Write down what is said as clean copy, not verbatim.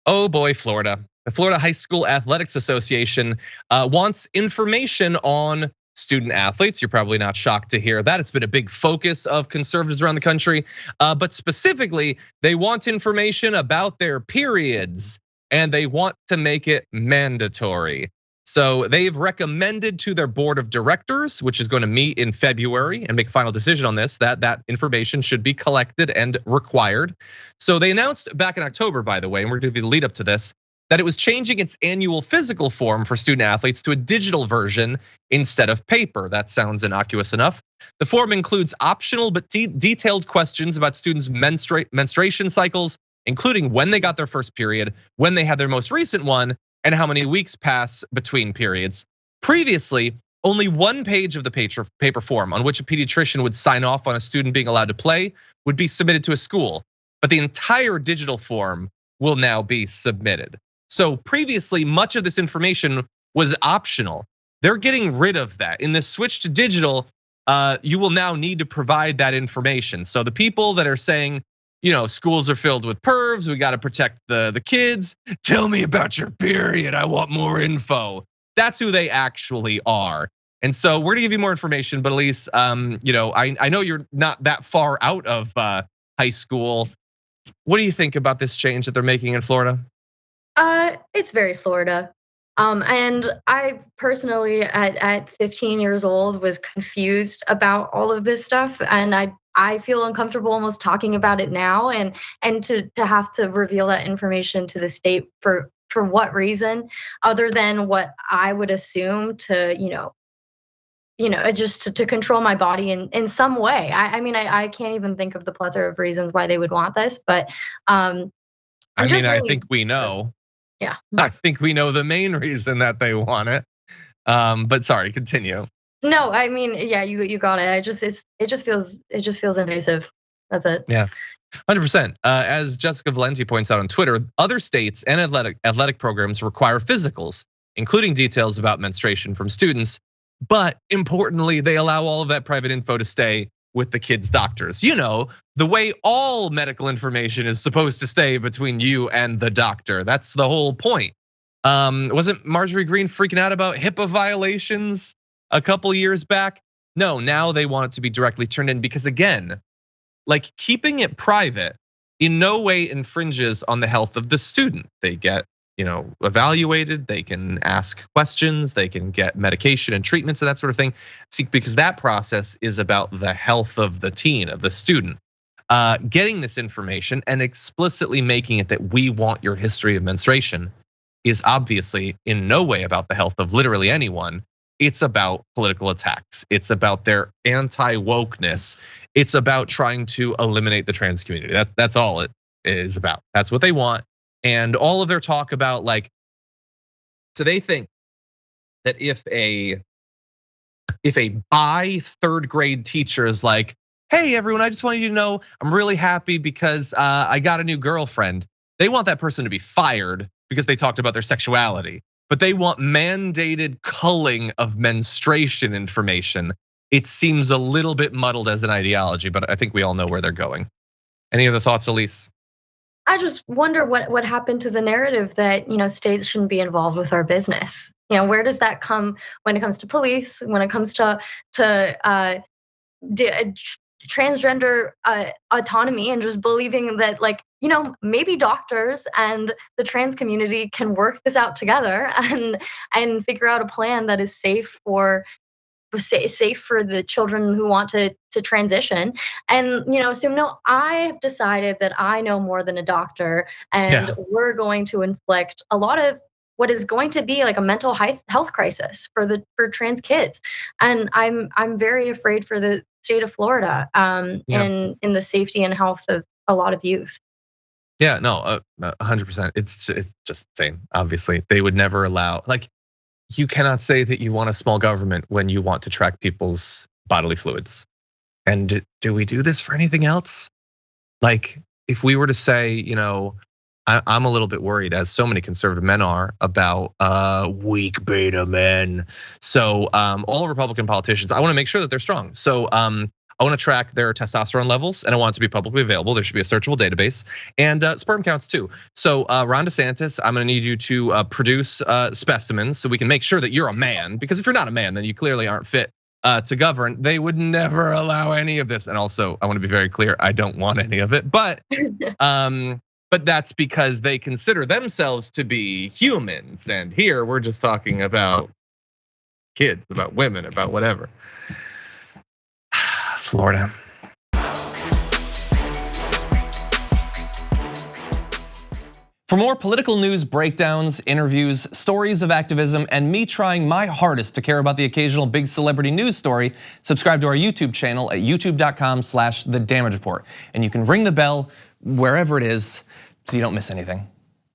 Oh boy, Florida. The Florida High School Athletics Association wants information on student athletes. You're probably not shocked to hear that. It's been a big focus of conservatives around the country. But specifically, they want information about their periods and they want to make it mandatory. So they've recommended to their board of directors, which is going to meet in February and make a final decision on this, that information should be collected and required. So they announced back in October, by the way, and we're going to do the lead up to this, that it was changing its annual physical form for student athletes to a digital version instead of paper. That sounds innocuous enough. The form includes optional but detailed questions about students' menstruation cycles, including when they got their first period, when they had their most recent one, and how many weeks pass between periods. Previously, only one page of the paper form on which a pediatrician would sign off on a student being allowed to play would be submitted to a school, but the entire digital form will now be submitted. So previously, much of this information was optional. They're getting rid of that. In the switch to digital, you will now need to provide that information. So the people that are saying, schools are filled with pervs, we gotta protect the kids. Tell me about your period, I want more info. That's who they actually are. And so we're gonna give you more information, but Elise, I know you're not that far out of high school. What do you think about this change that they're making in Florida? It's very Florida. And I personally, at 15 years old, was confused about all of this stuff, and I feel uncomfortable almost talking about it now, and to have to reveal that information to the state for what reason, other than what I would assume to just to control my body in some way. I mean, I can't even think of the plethora of reasons why they would want this, but I think we know. Yeah. I think we know the main reason that they want it. But sorry, continue. No, I mean, yeah, you got it. It just feels invasive. That's it. Yeah, 100%. As Jessica Valenti points out on Twitter, other states and athletic programs require physicals, including details about menstruation from students. But importantly, they allow all of that private info to stay with the kids' doctors. The way all medical information is supposed to stay between you and the doctor. That's the whole point. Wasn't Marjorie Greene freaking out about HIPAA violations a couple years back? No, now they want it to be directly turned in because again, like keeping it private in no way infringes on the health of the student. They get, evaluated, they can ask questions, they can get medication and treatments and that sort of thing. See, because that process is about the health of the teen, of the student. Getting this information and explicitly making it that we want your history of menstruation is obviously in no way about the health of literally anyone. It's about political attacks. It's about their anti-wokeness. It's about trying to eliminate the trans community. That's all it is about. That's what they want. And all of their talk about so they think that if a bi third grade teacher is like, hey everyone, I just wanted you to know I'm really happy because I got a new girlfriend. They want that person to be fired because they talked about their sexuality. But they want mandated culling of menstruation information. It seems a little bit muddled as an ideology, but I think we all know where they're going. Any other thoughts, Elise? I just wonder what happened to the narrative that states shouldn't be involved with our business. Where does that come when it comes to police? When it comes to transgender autonomy and just believing that maybe doctors and the trans community can work this out together and figure out a plan that is safe for the children who want to transition. And assume, no, I have decided that I know more than a doctor, and we're going to inflict a lot of what is going to be like a mental health crisis for trans kids. And I'm very afraid for the state of Florida in the safety and health of a lot of youth. Yeah, no, 100%. It's just insane. Obviously, they would never allow, you cannot say that you want a small government when you want to track people's bodily fluids. And do we do this for anything else? If we were to say, I'm a little bit worried, as so many conservative men are, about weak beta men. So all Republican politicians, I want to make sure that they're strong. So a I want to track their testosterone levels, and I want it to be publicly available. There should be a searchable database, and sperm counts too. So Ron DeSantis, I'm going to need you to produce specimens so we can make sure that you're a man. Because if you're not a man, then you clearly aren't fit to govern. They would never allow any of this. And also, I want to be very clear, I don't want any of it. But that's because they consider themselves to be humans. And here we're just talking about kids, about women, about whatever. Florida. For more political news breakdowns, interviews, stories of activism, and me trying my hardest to care about the occasional big celebrity news story, subscribe to our YouTube channel at youtube.com/thedamagereport. And you can ring the bell wherever it is so you don't miss anything.